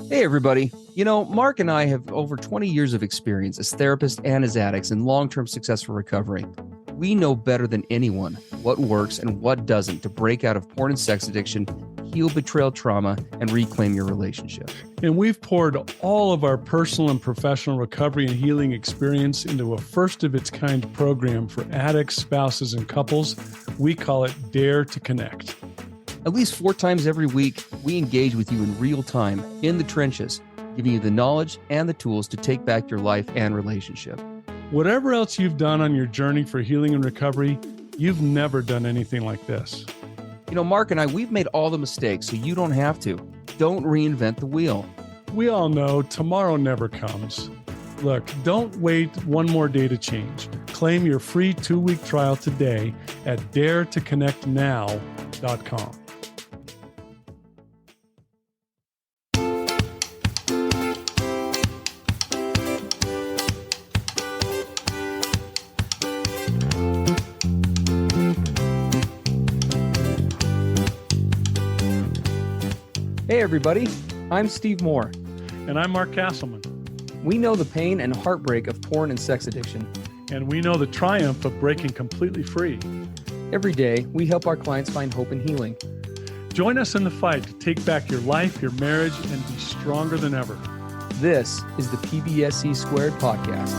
Hey, everybody. Mark and I have over 20 years of experience as therapists and as addicts in long-term successful recovery. We know better than anyone what works and what doesn't to break out of porn and sex addiction, heal betrayal trauma, and reclaim your relationship. And we've poured all of our personal and professional recovery and healing experience into a first-of-its-kind program for addicts, spouses, and couples. We call it Dare to Connect. At least 4 times every week, we engage with you in real time, in the trenches, giving you the knowledge and the tools to take back your life and relationship. Whatever else you've done on your journey for healing and recovery, you've never done anything like this. Mark and I, we've made all the mistakes, so you don't have to. Don't reinvent the wheel. We all know tomorrow never comes. Look, don't wait one more day to change. Claim your free 2-week trial today at daretoconnectnow.com. Hey, everybody. I'm Steve Moore. And I'm Mark Castleman. We know the pain and heartbreak of porn and sex addiction. And we know the triumph of breaking completely free. Every day, we help our clients find hope and healing. Join us in the fight to take back your life, your marriage, and be stronger than ever. This is the PBSE Squared podcast.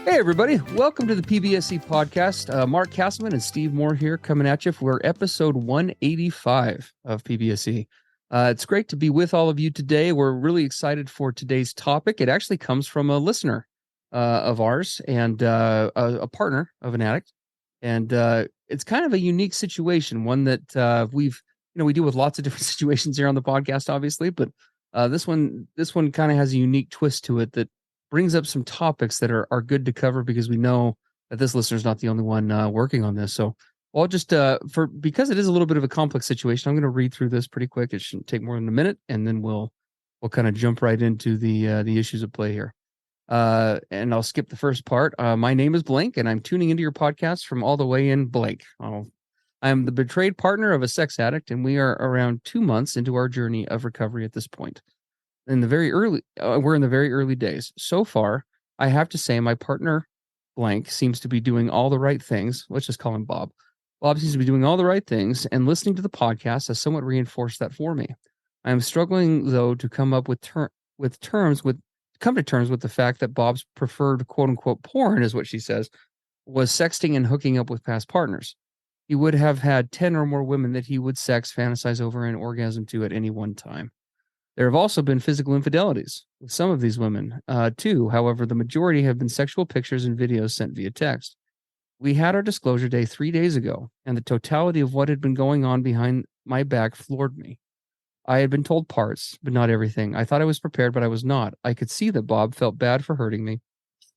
Hey, everybody. Welcome to the PBSE podcast. Mark Castleman and Steve Moore here coming at you for episode 185 of PBSE. It's great to be with all of you today. We're really excited for today's topic. It actually comes from a listener of ours and a partner of an addict. And it's kind of a unique situation, one that we deal with lots of different situations here on the podcast, obviously, but this one kind of has a unique twist to it that brings up some topics that are good to cover because we know that this listener is not the only one working on this. So I'll just because it is a little bit of a complex situation, I'm going to read through this pretty quick. It shouldn't take more than a minute, and then we'll kind of jump right into the issues at play here. And I'll skip the first part. My name is Blank, and I'm tuning into your podcast from all the way in blank. I'm the betrayed partner of a sex addict, and we are around 2 months into our journey of recovery at this point. We're in the very early days. So far, I have to say my partner Blank seems to be doing all the right things. Let's just call him Bob. Bob seems to be doing all the right things, and listening to the podcast has somewhat reinforced that for me. I am struggling though to come to terms with the fact that Bob's preferred quote unquote porn, is what she says, was sexting and hooking up with past partners. He would have had 10 or more women that he would sex, fantasize over, and orgasm to at any one time. There have also been physical infidelities with some of these women, too. However, the majority have been sexual pictures and videos sent via text. We had our disclosure day 3 days ago, and the totality of what had been going on behind my back floored me. I had been told parts, but not everything. I thought I was prepared, but I was not. I could see that Bob felt bad for hurting me,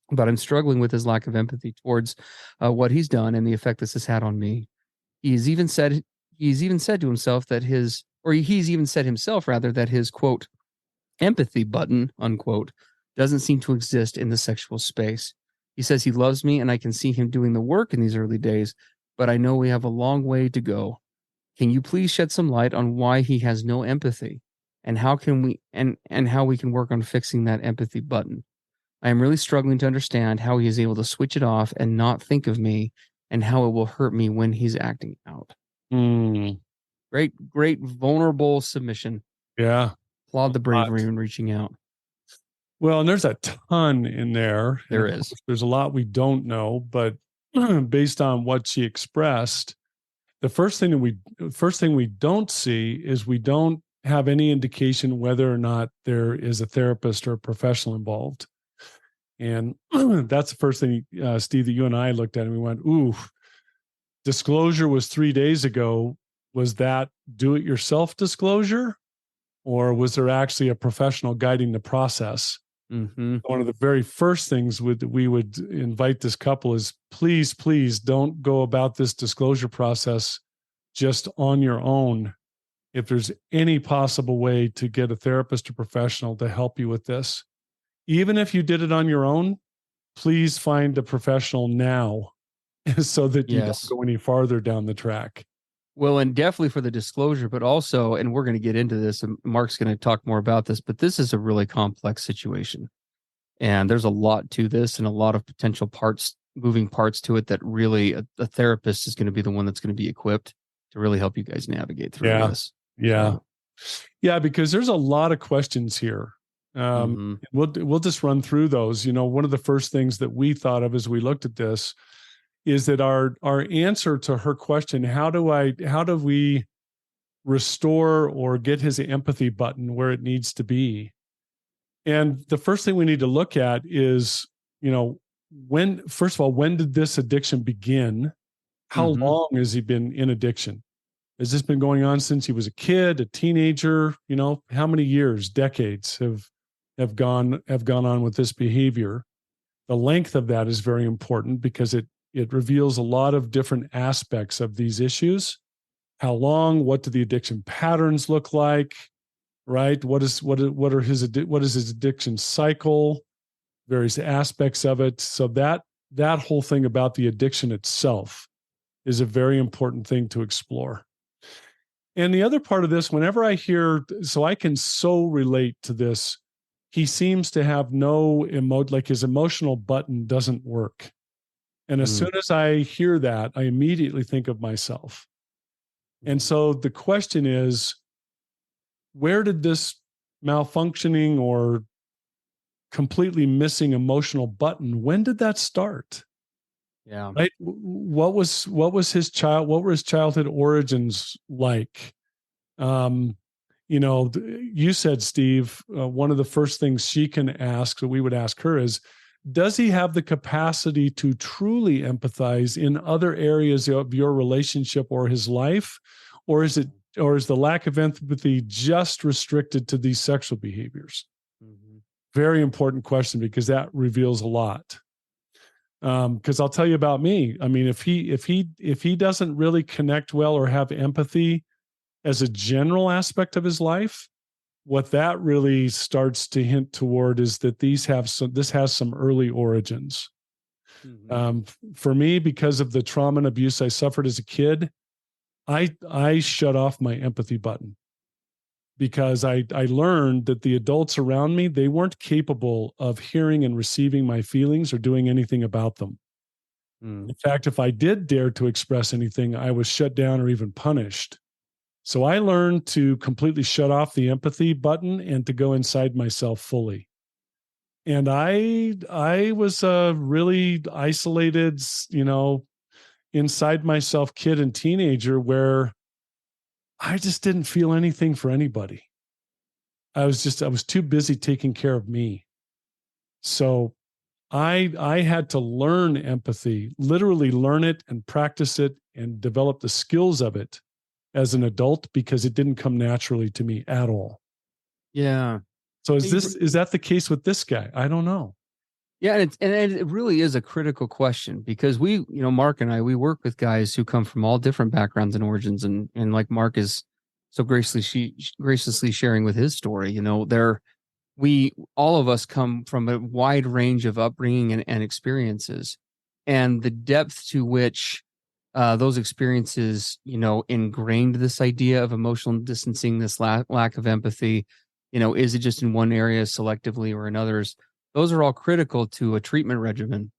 but I'm struggling with his lack of empathy towards what he's done and the effect this has had on me. He's even said himself that his quote empathy button unquote doesn't seem to exist in the sexual space. He says he loves me and I can see him doing the work in these early days, but I know we have a long way to go. Can you please shed some light on why he has no empathy and how we can work on fixing that empathy button? I am really struggling to understand how he is able to switch it off and not think of me and how it will hurt me when he's acting out. Great, vulnerable submission. Yeah. Applaud the bravery in reaching out. Well, and there's a ton in there. There is. There's a lot we don't know, but based on what she expressed, the first thing we don't see is we don't have any indication whether or not there is a therapist or a professional involved. And that's the first thing, Steve, that you and I looked at and we went, ooh, disclosure was 3 days ago. Was that do-it-yourself disclosure? Or was there actually a professional guiding the process? Mm-hmm. One of the very first things we would invite this couple is please don't go about this disclosure process just on your own. If there's any possible way to get a therapist or professional to help you with this, even if you did it on your own, please find a professional now so that you don't Yes. go any farther down the track. Well, and definitely for the disclosure, but also, and we're going to get into this, and Mark's going to talk more about this, but this is a really complex situation. And there's a lot to this and a lot of potential parts, moving parts to it that really a therapist is going to be the one that's going to be equipped to really help you guys navigate through Yeah. this. Yeah. So, Yeah. Because there's a lot of questions here. mhm. We'll just run through those. One of the first things that we thought of as we looked at this is that our answer to her question, how do we restore or get his empathy button where it needs to be? And the first thing we need to look at is, first of all, when did this addiction begin? How Mhm. long has he been in addiction? Has this been going on since he was a kid, a teenager? How many years, decades have gone on with this behavior? The length of that is very important because it reveals a lot of different aspects of these issues. How long? What do the addiction patterns look like? Right? What is his addiction cycle? Various aspects of it. So that whole thing about the addiction itself is a very important thing to explore. And the other part of this, whenever I hear, so I can so relate to this, he seems to have no like his emotional button doesn't work. And as Mm. soon as I hear that, I immediately think of myself. And so the question is, where did this malfunctioning or completely missing emotional button, when did that start? Yeah. Right? What were his childhood origins like? You said, Steve, one of the first things she can ask, that we would ask her, is, does he have the capacity to truly empathize in other areas of your relationship or his life? Or is the lack of empathy just restricted to these sexual behaviors? Mhm. Very important question, because that reveals a lot. Because I'll tell you about me. I mean, if he doesn't really connect well or have empathy as a general aspect of his life, what that really starts to hint toward is that this has some early origins. Mhm. For me, because of the trauma and abuse I suffered as a kid, I shut off my empathy button, because I learned that the adults around me, they weren't capable of hearing and receiving my feelings or doing anything about them. Mm. In fact, if I did dare to express anything, I was shut down or even punished. So I learned to completely shut off the empathy button and to go inside myself fully. And I was a really isolated, inside myself kid and teenager, where I just didn't feel anything for anybody. I was too busy taking care of me. So I had to learn empathy, literally learn it and practice it and develop the skills of it as an adult, because it didn't come naturally to me at all. Yeah. So Hey, is that the case with this guy? I don't know. Yeah, and it really is a critical question, because Mark and I, we work with guys who come from all different backgrounds and origins, and like Mark is so graciously sharing with his story. We all of us come from a wide range of upbringing and experiences, and the depth to which those experiences, ingrained this idea of emotional distancing, this lack of empathy. Is it just in one area selectively or in others? Those are all critical to a treatment regimen,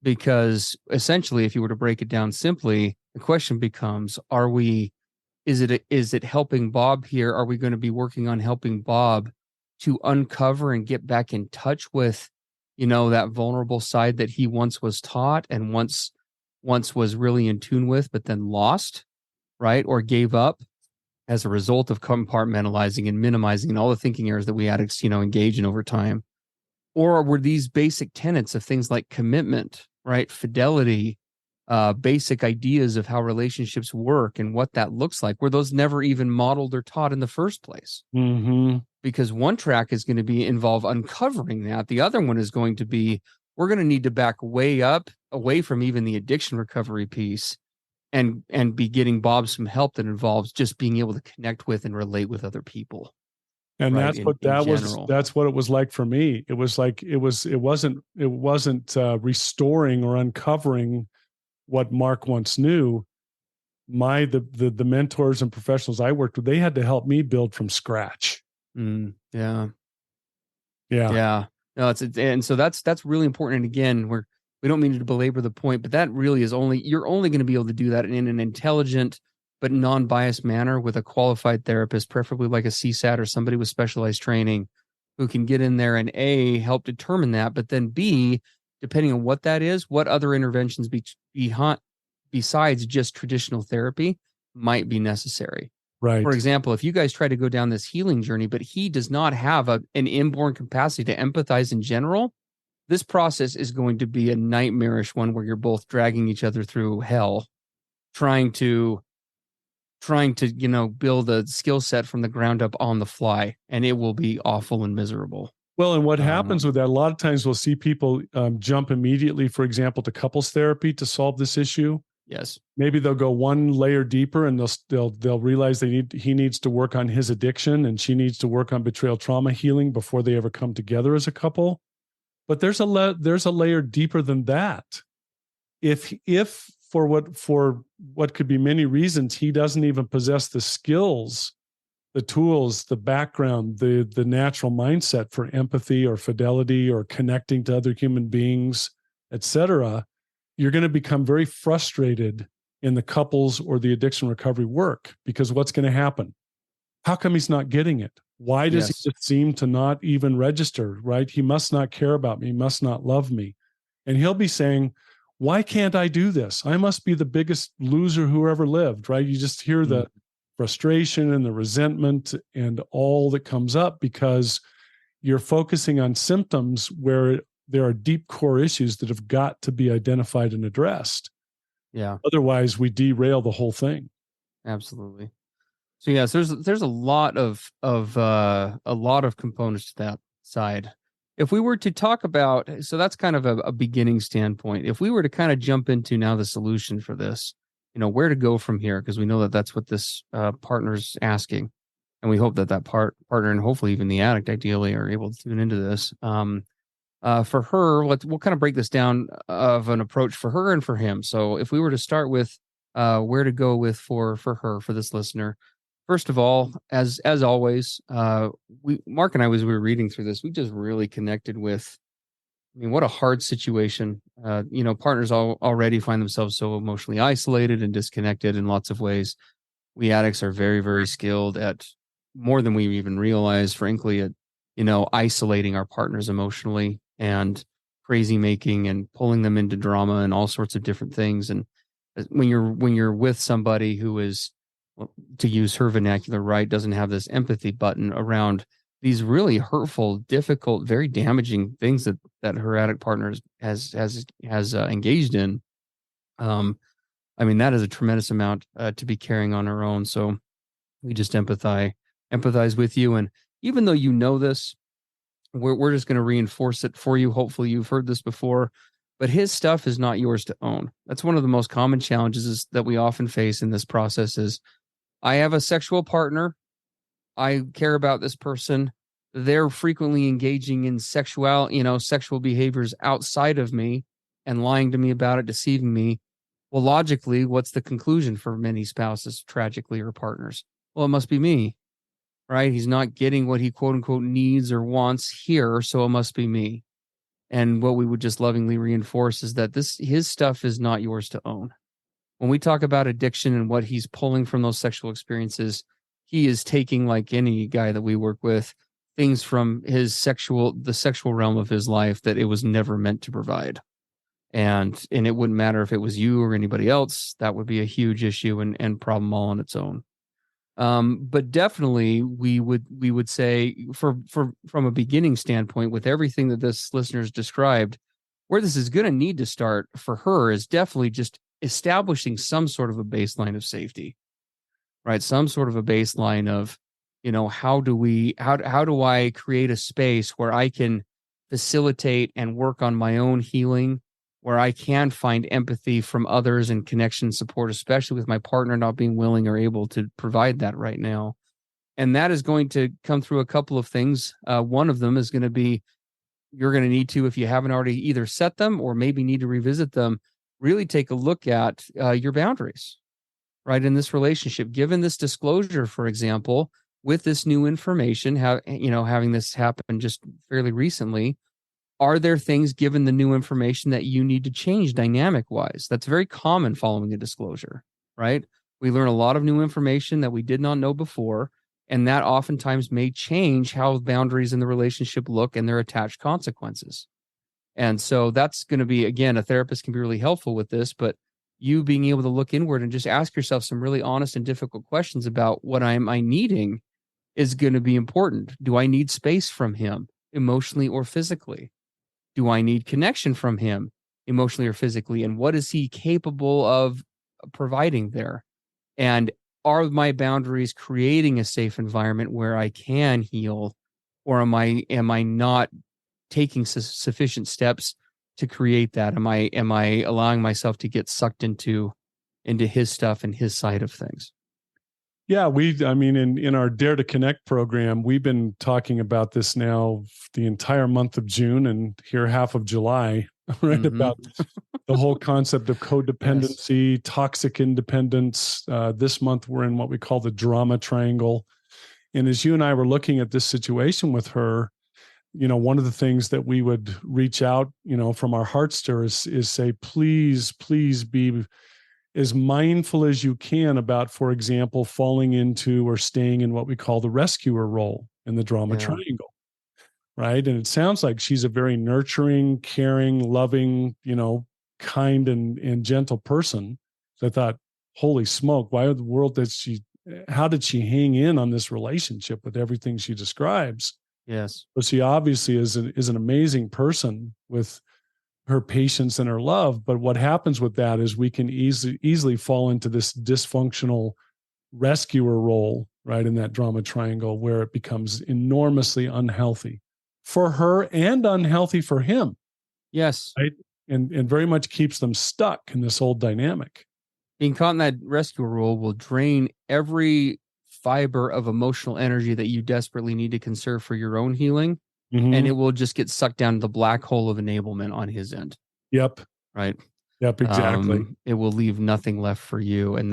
because essentially, if you were to break it down simply, the question becomes: is it helping Bob here? Are we going to be working on helping Bob to uncover and get back in touch with, that vulnerable side that he once was taught and once was really in tune with, but then lost, right? Or gave up as a result of compartmentalizing and minimizing and all the thinking errors that we addicts, engage in over time? Or were these basic tenets of things like commitment, right? Fidelity, basic ideas of how relationships work and what that looks like, were those never even modeled or taught in the first place? Mm-hmm. Because one track is going to be involve uncovering that. The other one is going to be, we're going to need to back way up away from even the addiction recovery piece, and be getting Bob some help that involves just being able to connect with and relate with other people. And right? that's what In that was. general. That's what it was like for me. It was like it wasn't restoring or uncovering what Mark once knew. The mentors and professionals I worked with, they had to help me build from scratch. Yeah. Yeah. Yeah. No, and so that's really important. And again, we don't mean to belabor the point, but that really is you're only going to be able to do that in an intelligent but non-biased manner with a qualified therapist, preferably like a CSAT or somebody with specialized training who can get in there and A, help determine that, but then B, depending on what that is, what other interventions besides just traditional therapy might be necessary. For Right. example, if you guys try to go down this healing journey, but he does not have an inborn capacity to empathize in general, this process is going to be a nightmarish one where you're both dragging each other through hell, trying to build a skill set from the ground up on the fly, and it will be awful and miserable. Well, and what happens with that, a lot of times we'll see people jump immediately, for example, to couples therapy to solve this issue. Yes. Maybe they'll go one layer deeper and they'll realize he needs to work on his addiction and she needs to work on betrayal trauma healing before they ever come together as a couple. But there's a layer deeper than that. If for what could be many reasons he doesn't even possess the skills, the tools, the background, the natural mindset for empathy or fidelity or connecting to other human beings, etc., you're going to become very frustrated in the couples or the addiction recovery work, because what's going to happen? How come he's not getting it? Why does he just seem to not even register, right? He must not care about me. He must not love me. And he'll be saying, why can't I do this? I must be the biggest loser who ever lived, right? You just hear the frustration and the resentment and all that comes up because you're focusing on symptoms where there are deep core issues that have got to be identified and addressed. Yeah. Otherwise, we derail the whole thing. Absolutely. So yes, there's a lot of components to that side. If we were to talk about, so that's kind of a beginning standpoint. If we were to kind of jump into now the solution for this, where to go from here, because we know that that's what this partner's asking, and we hope that partner and hopefully even the addict ideally are able to tune into this. For her, we'll kind of break this down of an approach for her and for him. So if we were to start with where to go with for her, for this listener, first of all, as always, Mark and I, as we were reading through this, we just really connected with. I mean, what a hard situation. Partners already find themselves so emotionally isolated and disconnected in lots of ways. We addicts are very, very skilled at more than we even realize, frankly, at isolating our partners emotionally and crazy making and pulling them into drama and all sorts of different things. And when you're with somebody who is, to use her vernacular, right, doesn't have this empathy button around these really hurtful, difficult, very damaging things that her addict partner has engaged in. I mean, that is a tremendous amount to be carrying on her own. So we just empathize with you. And even though this, we're just going to reinforce it for you. Hopefully you've heard this before, but his stuff is not yours to own. That's one of the most common challenges that we often face in this process is, I have a sexual partner. I care about this person. They're frequently engaging in sexual behaviors outside of me and lying to me about it, deceiving me. Well, logically, what's the conclusion for many spouses, tragically, or partners? Well, it must be me, right? He's not getting what he quote unquote needs or wants here, so it must be me. And what we would just lovingly reinforce is that his stuff is not yours to own. When we talk about addiction and what he's pulling from those sexual experiences, he is taking, like any guy that we work with, things from the sexual realm of his life that it was never meant to provide. And it wouldn't matter if it was you or anybody else, that would be a huge issue and problem all on its own. But definitely we would say from a beginning standpoint, with everything that this listener's described, where this is going to need to start for her is definitely just establishing some sort of a baseline of safety, right? Some sort of a baseline of, how do I create a space where I can facilitate and work on my own healing, where I can find empathy from others and connection support, especially with my partner not being willing or able to provide that right now. And that is going to come through a couple of things. One of them is going to be, you're going to need to, if you haven't already either set them or maybe need to revisit them, really take a look at your boundaries, right? In this relationship, given this disclosure, for example, with this new information, having this happen just fairly recently, are there things given the new information that you need to change dynamic wise? That's very common following a disclosure, right? We learn a lot of new information that we did not know before, and that oftentimes may change how boundaries in the relationship look and their attached consequences. And so that's going to be, again, a therapist can be really helpful with this, but you being able to look inward and just ask yourself some really honest and difficult questions about what am I needing is going to be important. Do I need space from him emotionally or physically? Do I need connection from him emotionally or physically? And what is he capable of providing there? And are my boundaries creating a safe environment where I can heal, or am I not taking sufficient steps to create that? Am I allowing myself to get sucked into his stuff and his side of things? Yeah, I mean, in our Dare to Connect program, we've been talking about this now the entire month of June and here half of July, right? Mm-hmm. About the whole concept of Yes. codependency, toxic independence. This month, we're in what we call the drama triangle. And as you and I were looking at this situation with her, one of the things that we would reach out, from our heart stir is say, please, please be as mindful as you can about, for example, falling into or staying in what we call the rescuer role in the drama triangle, right? And it sounds like she's a very nurturing, caring, loving, kind and gentle person. So I thought, holy smoke, why in the world how did she hang in on this relationship with everything she describes? Yes. But she obviously is an amazing person with her patience and her love. But what happens with that is we can easily fall into this dysfunctional rescuer role, right, in that drama triangle, where it becomes enormously unhealthy for her and unhealthy for him. Yes. Right. And very much keeps them stuck in this old dynamic. Being caught in that rescue role will drain every fiber of emotional energy that you desperately need to conserve for your own healing. Mm-hmm. And it will just get sucked down to the black hole of enablement on his end. Yep. Right. Yep. Exactly. It will leave nothing left for you. And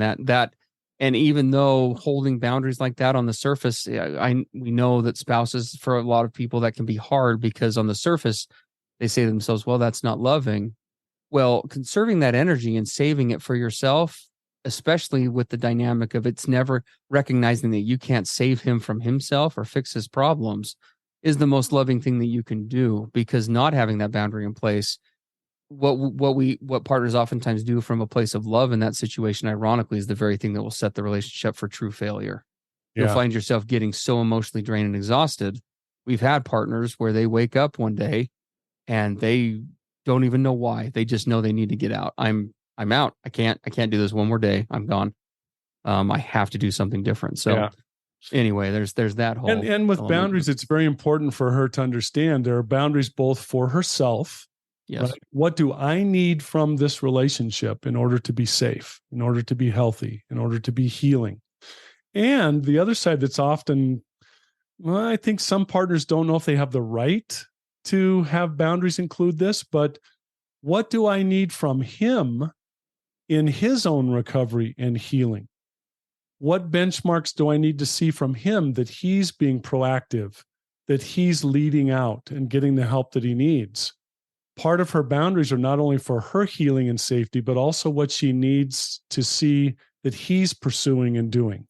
and even though holding boundaries like that on the surface, we know that spouses, for a lot of people, that can be hard because on the surface, they say to themselves, well, that's not loving. Well, conserving that energy and saving it for yourself, especially with the dynamic of it's never recognizing that you can't save him from himself or fix his problems, is the most loving thing that you can do, because not having that boundary in place, what partners oftentimes do from a place of love in that situation, ironically, is the very thing that will set the relationship for true failure. You'll find yourself getting so emotionally drained and exhausted. We've had partners where they wake up one day and they don't even know why. They just know they need to get out. I'm out. I can't do this one more day. I'm gone. I have to do something different. So anyway, there's that whole and with boundaries, it's very important for her to understand there are boundaries both for herself. Yes. Right? What do I need from this relationship in order to be safe, in order to be healthy, in order to be healing? And the other side that's often, well, I think some partners don't know if they have the right to have boundaries include this, but what do I need from him in his own recovery and healing? What benchmarks do I need to see from him that he's being proactive, that he's leading out and getting the help that he needs? Part of her boundaries are not only for her healing and safety, but also what she needs to see that he's pursuing and doing.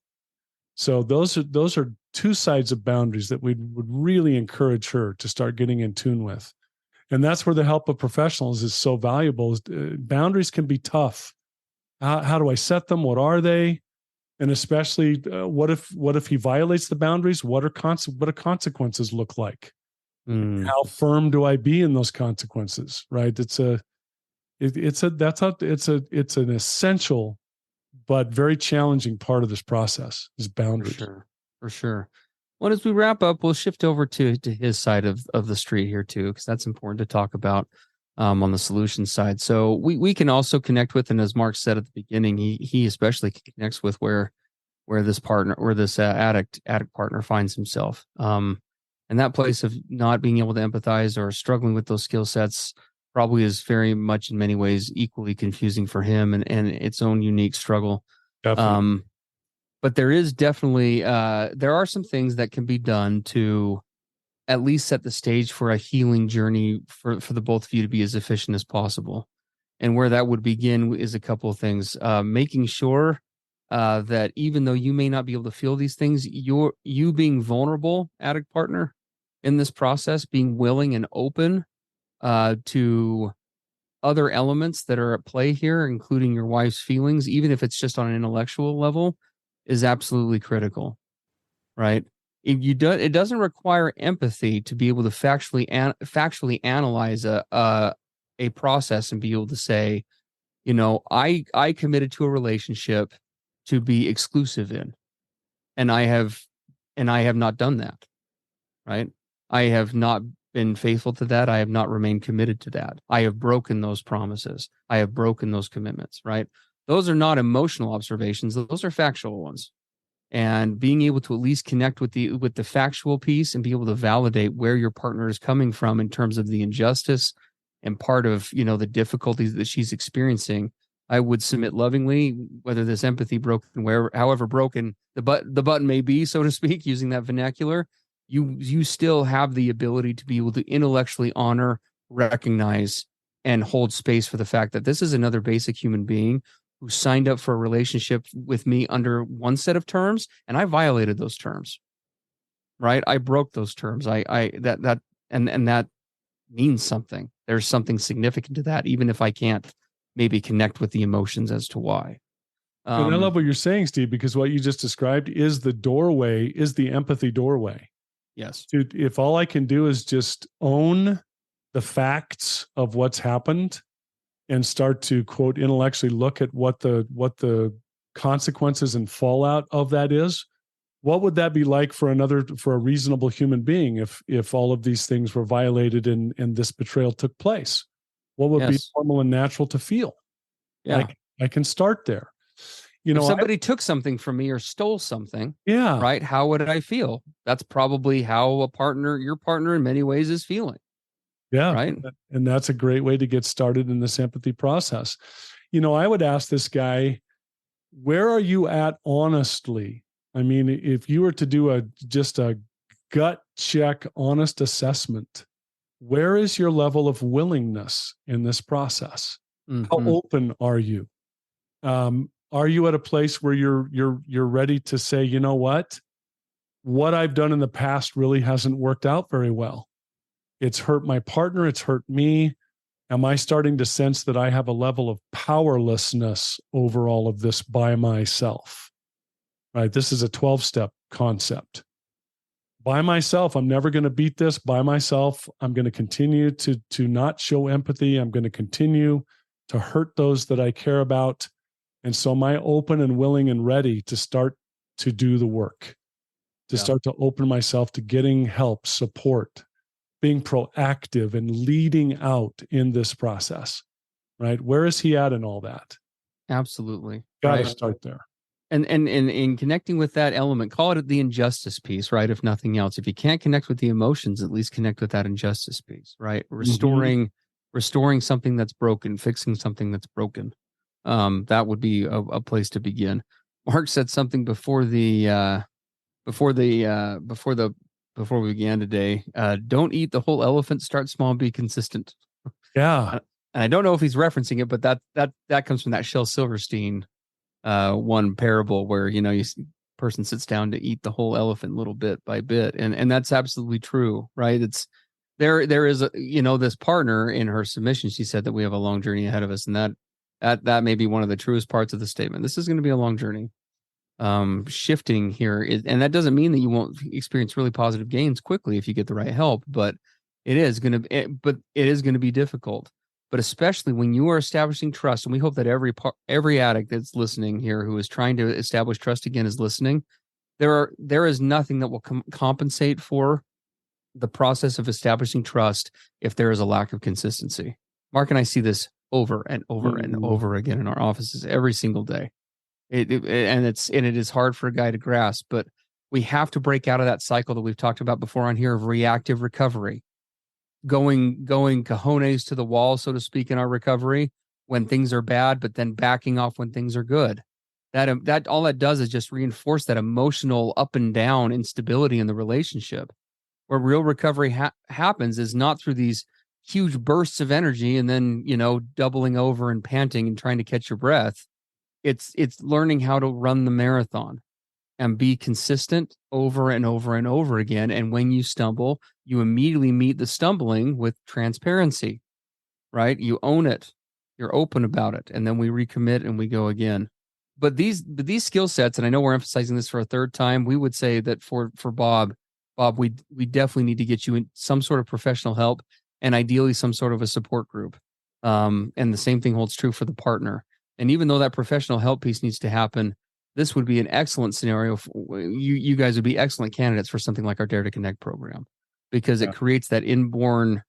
So those are two sides of boundaries that we would really encourage her to start getting in tune with. And that's where the help of professionals is so valuable. Boundaries can be tough. How do I set them? What are they? And especially, what if he violates the boundaries? What do consequences look like? How firm do I be in those consequences? Right? It's an essential but very challenging part of this process is boundaries. For sure. Well, as we wrap up, we'll shift over to his side of the street here too, because that's important to talk about on the solution side. So we can also connect with, and as Mark said at the beginning, he especially connects with where where this addict partner finds himself. And that place of not being able to empathize or struggling with those skill sets probably is very much in many ways equally confusing for him and its own unique struggle. Definitely. But there is definitely there are some things that can be done to at least set the stage for a healing journey for the both of you to be as efficient as possible. And where that would begin is a couple of things. Making sure that even though you may not be able to feel these things, you being vulnerable, addict partner, in this process, being willing and open to other elements that are at play here, including your wife's feelings, even if it's just on an intellectual level, is absolutely critical, right? It doesn't require empathy to be able to factually analyze a process and be able to say, I committed to a relationship to be exclusive in, and I have not done that, right? I have not been faithful to that. I have not remained committed to that. I have broken those promises. I have broken those commitments, right? Those are not emotional observations. Those are factual ones. And being able to at least connect with the factual piece and be able to validate where your partner is coming from in terms of the injustice and part of, the difficulties that she's experiencing, I would submit lovingly, whether this empathy broken, however broken the button may be, so to speak, using that vernacular, you still have the ability to be able to intellectually honor, recognize, and hold space for the fact that this is another basic human being who signed up for a relationship with me under one set of terms, and I violated those terms. Right? I broke those terms. That means something. There's something significant to that, even if I can't maybe connect with the emotions as to why. And I love what you're saying, Steve, because what you just described is the empathy doorway. Yes. If all I can do is just own the facts of what's happened and start to, quote, intellectually look at what the consequences and fallout of that is, what would that be like for a reasonable human being if all of these things were violated and this betrayal took place? What would be normal and natural to feel? Yeah. I can start there. If somebody took something from me or stole something, yeah, right, how would I feel? That's probably how your partner in many ways is feeling. Yeah. Right. And that's a great way to get started in this empathy process. I would ask this guy, where are you at honestly? I mean, if you were to do just a gut check, honest assessment, where is your level of willingness in this process? Mm-hmm. How open are you? Are you at a place where you're ready to say, you know what I've done in the past really hasn't worked out very well. It's hurt my partner. It's hurt me. Am I starting to sense that I have a level of powerlessness over all of this by myself? Right. This is a 12-step concept. By myself, I'm never going to beat this. By myself, I'm going to continue to not show empathy. I'm going to continue to hurt those that I care about. And so am I open and willing and ready to start to do the work, to start to open myself to getting help, support, being proactive and leading out in this process, right? Where is he at in all that? Absolutely. Got to start there. And in connecting with that element, call it the injustice piece, right? If nothing else, if you can't connect with the emotions, at least connect with that injustice piece, right? Restoring something that's broken, fixing something that's broken. That would be a place to begin. Mark said something before we began today. Don't eat the whole elephant. Start small, be consistent. Yeah. And I don't know if he's referencing it, but that comes from that Shel Silverstein one parable where person sits down to eat the whole elephant little bit by bit, and that's absolutely true, right? It's there is this partner in her submission. She said that we have a long journey ahead of us, and that may be one of the truest parts of the statement. This is going to be a long journey. Shifting here and that doesn't mean that you won't experience really positive gains quickly if you get the right help, but it is going to be difficult. But especially when you are establishing trust, and we hope that every addict that's listening here who is trying to establish trust again is listening. There is nothing that will compensate for the process of establishing trust if there is a lack of consistency. Mark and I see this over and over and over again in our offices every single day. It is hard for a guy to grasp, but we have to break out of that cycle that we've talked about before on here of reactive recovery, going cojones to the wall, so to speak, in our recovery when things are bad, but then backing off when things are good. That all that does is just reinforce that emotional up and down instability in the relationship. Where real recovery happens is not through these huge bursts of energy and then doubling over and panting and trying to catch your breath. It's learning how to run the marathon and be consistent over and over and over again. And when you stumble, you immediately meet the stumbling with transparency, right? You own it, you're open about it, and then we recommit and we go again. But these skill sets, and I know we're emphasizing this for a third time, we would say that for Bob, we definitely need to get you in some sort of professional help and ideally some sort of a support group. And the same thing holds true for the partner. And even though that professional help piece needs to happen, this would be an excellent scenario. You guys would be excellent candidates for something like our Dare to Connect program, because it creates that inborn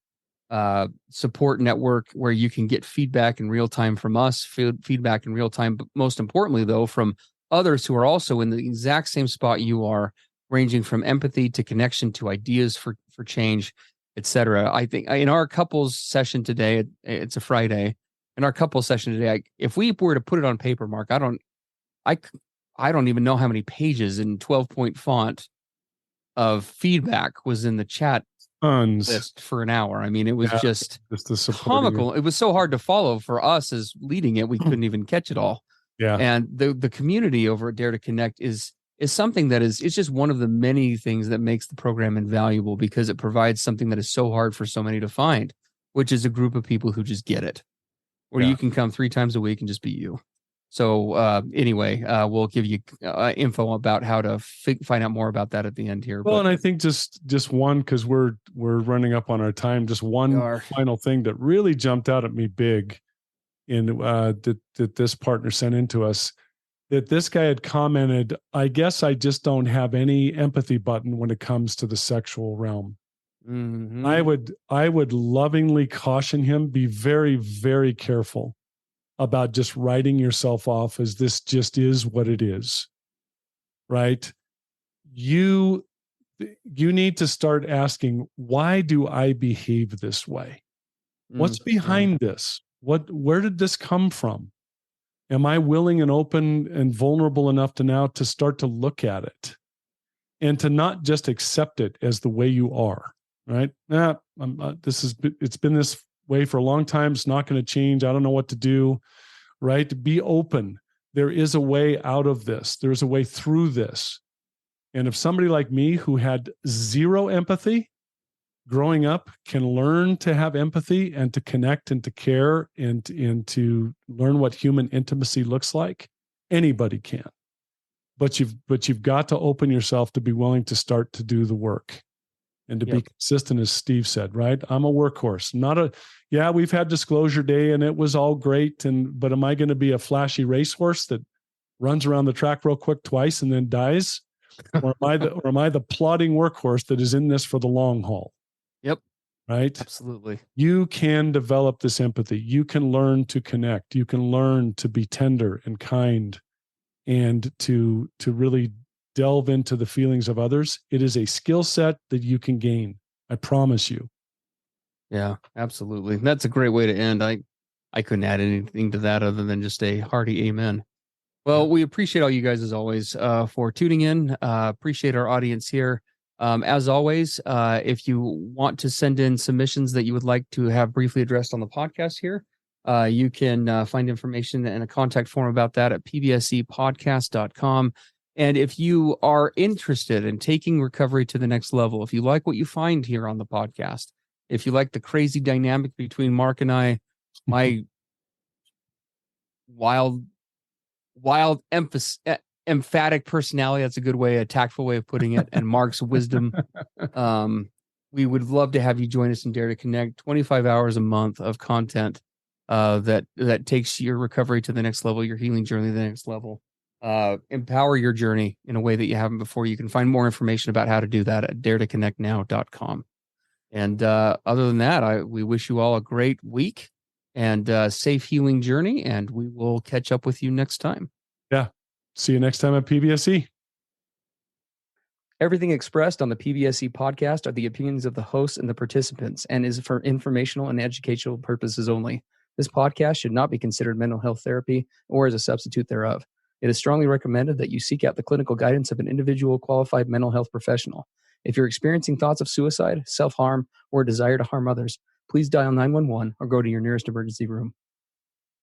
support network where you can get feedback in real time from us, feedback in real time, but most importantly, though, from others who are also in the exact same spot you are, ranging from empathy to connection to ideas for change, etc. I think in our couples session today, it's a Friday. In our couples session today, if we were to put it on paper, Mark, I don't even know how many pages in 12-point font of feedback was in the chat Tons. list for an hour. I mean, it was just the comical. It was so hard to follow for us as leading it. We couldn't even catch it all. Yeah. And the community over at Dare to Connect is something that it's just one of the many things that makes the program invaluable, because it provides something that is so hard for so many to find, which is a group of people who just get it, where you can come 3 times a week and just be you. So anyway, we'll give you info about how to find out more about that at the end here. Well, and I think just one, because we're running up on our time. Just one final thing that really jumped out at me big in that this partner sent into us, that this guy had commented, I guess I just don't have any empathy button when it comes to the sexual realm. Mm-hmm. I would lovingly caution him, be very, very careful about just writing yourself off as this just is what it is, right? You need to start asking, why do I behave this way? What's behind this? Where did this come from? Am I willing and open and vulnerable enough to now to start to look at it and to not just accept it as the way you are, right? It's been this way for a long time. It's not going to change. I don't know what to do, right? Be open. There is a way out of this. There's a way through this. And if somebody like me who had zero empathy growing up can learn to have empathy and to connect and to care and to learn what human intimacy looks like, anybody can. But you've got to open yourself to be willing to start to do the work and to be consistent, as Steve said, right? I'm a workhorse, we've had disclosure day and it was all great. But am I going to be a flashy racehorse that runs around the track real quick twice and then dies? Or am I the plodding workhorse that is in this for the long haul? Yep. Right? Absolutely. You can develop this empathy. You can learn to connect. You can learn to be tender and kind and to really delve into the feelings of others. It is a skill set that you can gain. I promise you. Yeah, absolutely. That's a great way to end. I couldn't add anything to that other than just a hearty amen. Well, we appreciate all you guys as always for tuning in. Appreciate our audience here. As always, if you want to send in submissions that you would like to have briefly addressed on the podcast here, you can find information and a contact form about that at pbsepodcast.com. And if you are interested in taking recovery to the next level, if you like what you find here on the podcast, if you like the crazy dynamic between Mark and I, my wild emphatic personality, that's a good way, a tactful way of putting it, and Mark's wisdom, we would love to have you join us in Dare to Connect. 25 hours a month of content that takes your recovery to the next level, your healing journey to the next level, empower your journey in a way that you haven't before. You can find more information about how to do that at daretoconnectnow.com. And other than that, we wish you all a great week and safe healing journey, and we will catch up with you next time. Yeah. See you next time at PBSE. Everything expressed on the PBSE podcast are the opinions of the hosts and the participants and is for informational and educational purposes only. This podcast should not be considered mental health therapy or as a substitute thereof. It is strongly recommended that you seek out the clinical guidance of an individual qualified mental health professional. If you're experiencing thoughts of suicide, self-harm, or a desire to harm others, please dial 911 or go to your nearest emergency room.